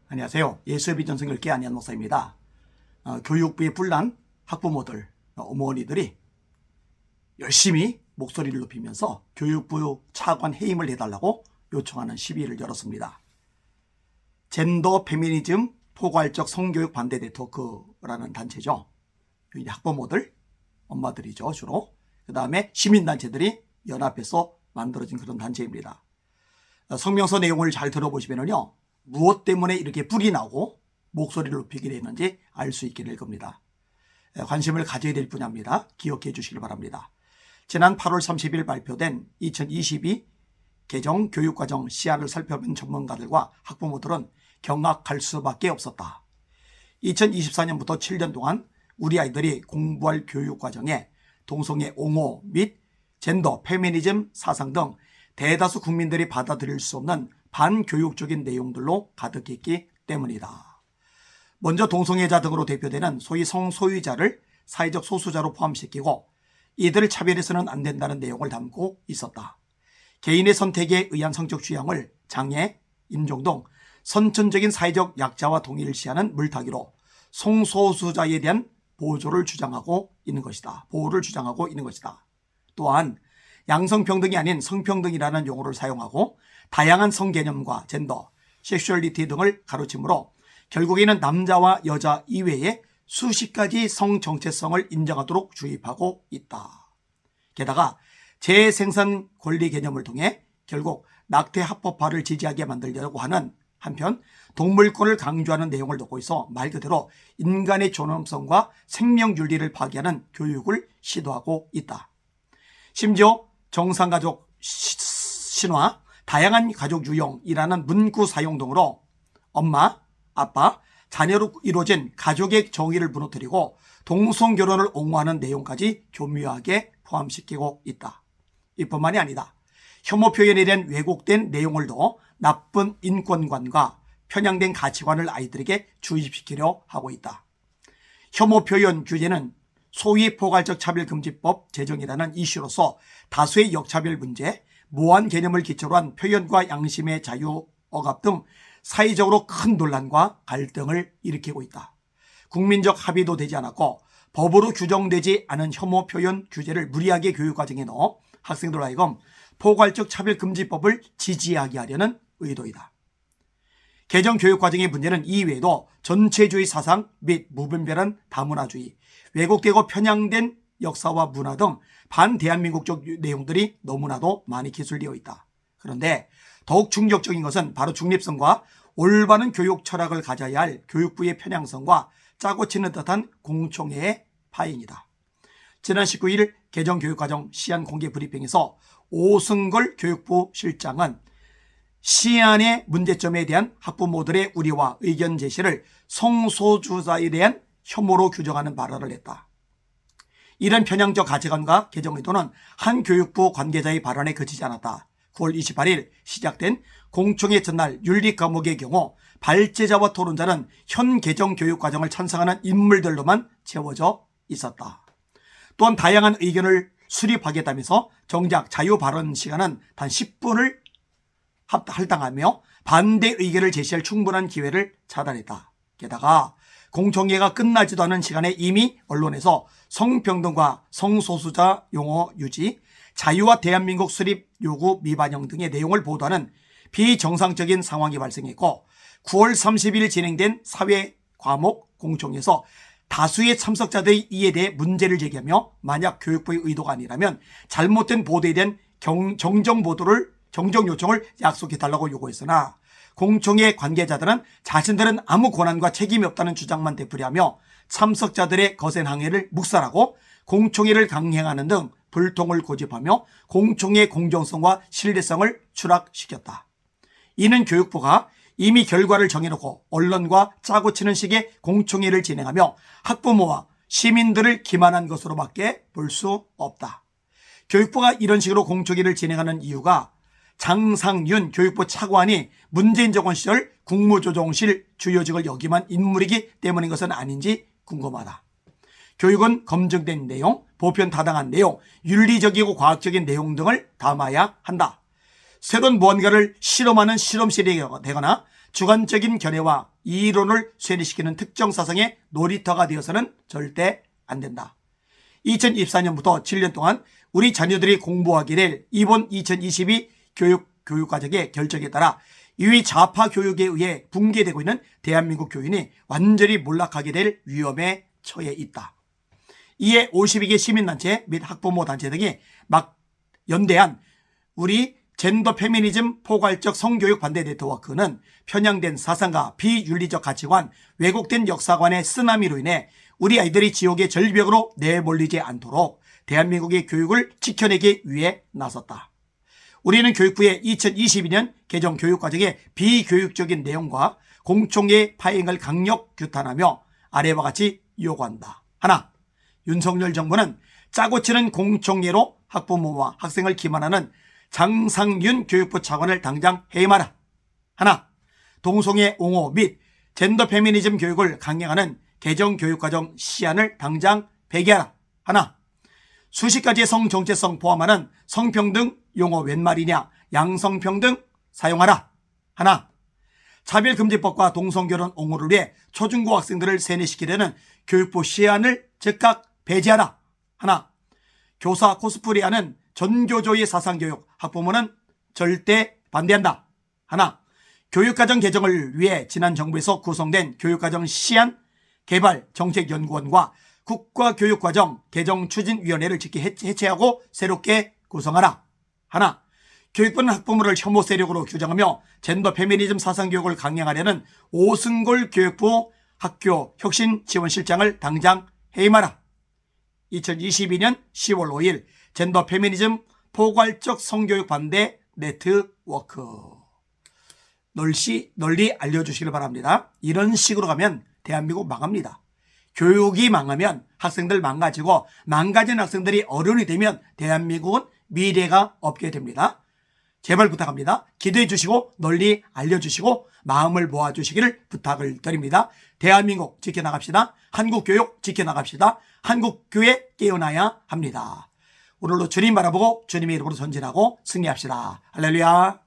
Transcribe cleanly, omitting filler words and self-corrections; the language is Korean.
안녕하세요. 예수의 전승일계 안희한 목사입니다. 교육부의 불난 학부모들, 어머니들이 열심히 목소리를 높이면서 교육부 차관 해임을 해달라고 요청하는 시위를 열었습니다. 젠더 페미니즘 포괄적 성교육 반대 네트워크라는 단체죠. 학부모들, 엄마들이죠, 주로. 그 다음에 시민단체들이 연합해서 만들어진 그런 단체입니다. 성명서 내용을 잘 들어보시면요, 무엇 때문에 이렇게 불이 나고 목소리를 높이게 되는지 알 수 있게 될 겁니다. 관심을 가져야 될 분야입니다. 기억해 주시길 바랍니다. 지난 8월 30일 발표된 2022 개정 교육과정 시안을 살펴본 전문가들과 학부모들은 경악할 수밖에 없었다. 2024년부터 7년 동안 우리 아이들이 공부할 교육과정에 동성애 옹호 및 젠더, 페미니즘 사상 등 대다수 국민들이 받아들일 수 없는 반교육적인 내용들로 가득했기 때문이다. 먼저 동성애자 등으로 대표되는 소위 성소유자를 사회적 소수자로 포함시키고 이들을 차별해서는 안 된다는 내용을 담고 있었다. 개인의 선택에 의한 성적 취향을 장애, 인종 등 선천적인 사회적 약자와 동일시하는 물타기로 성소수자에 대한 보호를 주장하고 있는 것이다. 또한 양성평등이 아닌 성평등이라는 용어를 사용하고 다양한 성개념과 젠더, 섹슈얼리티 등을 가로치므로 결국에는 남자와 여자 이외에 수십 가지 성정체성을 인정하도록 주입하고 있다. 게다가 재생산 권리 개념을 통해 결국 낙태 합법화를 지지하게 만들려고 하는 한편 동물권을 강조하는 내용을 넣고 있어 말 그대로 인간의 존엄성과 생명윤리를 파괴하는 교육을 시도하고 있다. 심지어 정상가족 신화, 다양한 가족 유형이라는 문구 사용 등으로 엄마, 아빠, 자녀로 이루어진 가족의 정의를 무너뜨리고 동성결혼을 옹호하는 내용까지 교묘하게 포함시키고 있다. 이뿐만이 아니다. 혐오 표현에 대한 왜곡된 내용을 넣어 나쁜 인권관과 편향된 가치관을 아이들에게 주입시키려 하고 있다. 혐오 표현 규제는 소위 포괄적 차별금지법 제정이라는 이슈로서 다수의 역차별 문제, 모호한 개념을 기초로 한 표현과 양심의 자유 억압 등 사회적으로 큰 논란과 갈등을 일으키고 있다. 국민적 합의도 되지 않았고 법으로 규정되지 않은 혐오 표현 규제를 무리하게 교육과정에 넣어 학생들 하여금 포괄적 차별금지법을 지지하게 하려는 의도이다. 개정 교육과정의 문제는 이외에도 전체주의 사상 및 무분별한 다문화주의, 왜곡되고 편향된 역사와 문화 등 반대한민국적 내용들이 너무나도 많이 기술되어 있다. 그런데 더욱 충격적인 것은 바로 중립성과 올바른 교육 철학을 가져야 할 교육부의 편향성과 짜고 치는 듯한 공청회의 파행이다. 지난 19일 개정 교육과정 시안 공개 브리핑에서 오승걸 교육부 실장은 시안의 문제점에 대한 학부모들의 우려와 의견 제시를 성소수자에 대한 혐오로 규정하는 발언을 했다. 이런 편향적 가치관과 개정 의도는 한 교육부 관계자의 발언에 그치지 않았다. 9월 28일 시작된 공청회 전날 윤리 과목의 경우 발제자와 토론자는 현 개정 교육과정을 찬성하는 인물들로만 채워져 있었다. 또한 다양한 의견을 수립하겠다면서 정작 자유 발언 시간은 단 10분을 할당하며 반대 의견을 제시할 충분한 기회를 차단했다. 게다가 공청회가 끝나지도 않은 시간에 이미 언론에서 성평등과 성소수자 용어 유지, 자유와 대한민국 수립 요구 미반영 등의 내용을 보도하는 비정상적인 상황이 발생했고 9월 30일 진행된 사회 과목 공청회에서 다수의 참석자들이 이에 대해 문제를 제기하며 만약 교육부의 의도가 아니라면 잘못된 보도에 대한 정정 요청을 약속해달라고 요구했으나 공청회 관계자들은 자신들은 아무 권한과 책임이 없다는 주장만 되풀이하며 참석자들의 거센 항해를 묵살하고 공청회를 강행하는 등 불통을 고집하며 공청회 공정성과 신뢰성을 추락시켰다. 이는 교육부가 이미 결과를 정해놓고 언론과 짜고 치는 식의 공청회를 진행하며 학부모와 시민들을 기만한 것으로밖에 볼 수 없다. 교육부가 이런 식으로 공청회를 진행하는 이유가 장상윤 교육부 차관이 문재인 정권 시절 국무조정실 주요직을 역임한 인물이기 때문인 것은 아닌지 궁금하다. 교육은 검증된 내용, 보편 타당한 내용, 윤리적이고 과학적인 내용 등을 담아야 한다. 새로운 무언가를 실험하는 실험실이 되거나 주관적인 견해와 이론을 쇠뇌시키는 특정 사상의 놀이터가 되어서는 절대 안 된다. 2024년부터 7년 동안 우리 자녀들이 공부하게 될 이번 2022 교육과정의 결정에 따라 이위 좌파 교육에 의해 붕괴되고 있는 대한민국 교육이 완전히 몰락하게 될 위험에 처해 있다. 이에 52개 시민단체 및 학부모 단체 등이 막 연대한 우리 젠더 페미니즘 포괄적 성교육 반대 네트워크는 편향된 사상과 비윤리적 가치관, 왜곡된 역사관의 쓰나미로 인해 우리 아이들이 지옥의 절벽으로 내몰리지 않도록 대한민국의 교육을 지켜내기 위해 나섰다. 우리는 교육부의 2022년 개정 교육과정의 비교육적인 내용과 공청회 파행을 강력 규탄하며 아래와 같이 요구한다. 하나, 윤석열 정부는 짜고 치는 공청회로 학부모와 학생을 기만하는 장상윤 교육부 차관을 당장 해임하라. 하나, 동성애 옹호 및 젠더 페미니즘 교육을 강행하는 개정 교육과정 시안을 당장 폐기하라. 하나, 수십 가지의 성정체성 포함하는 성평등 용어 웬 말이냐, 양성평등 사용하라. 하나, 차별금지법과 동성결혼 옹호를 위해 초중고 학생들을 세뇌시키려는 교육부 시안을 즉각 폐지하라. 하나, 교사 코스프레하는 전교조의 사상교육 학부모는 절대 반대한다. 하나, 교육과정 개정을 위해 지난 정부에서 구성된 교육과정 시안 개발 정책연구원과 국가교육과정 개정추진위원회를 즉시 해체하고 새롭게 구성하라. 하나, 교육부는 학부모를 혐오 세력으로 규정하며 젠더 페미니즘 사상교육을 강행하려는 오승골 교육부 학교혁신지원실장을 당장 해임하라. 2022년 10월 5일 젠더 페미니즘 포괄적 성교육 반대 네트워크. 널리 알려주시길 바랍니다. 이런 식으로 가면 대한민국 망합니다. 교육이 망하면 학생들 망가지고 망가진 학생들이 어른이 되면 대한민국은 미래가 없게 됩니다. 제발 부탁합니다. 기도해 주시고 널리 알려주시고 마음을 모아주시기를 부탁을 드립니다. 대한민국 지켜나갑시다. 한국교육 지켜나갑시다. 한국교회 깨어나야 합니다. 오늘도 주님 바라보고 주님의 이름으로 전진하고 승리합시다. 할렐루야.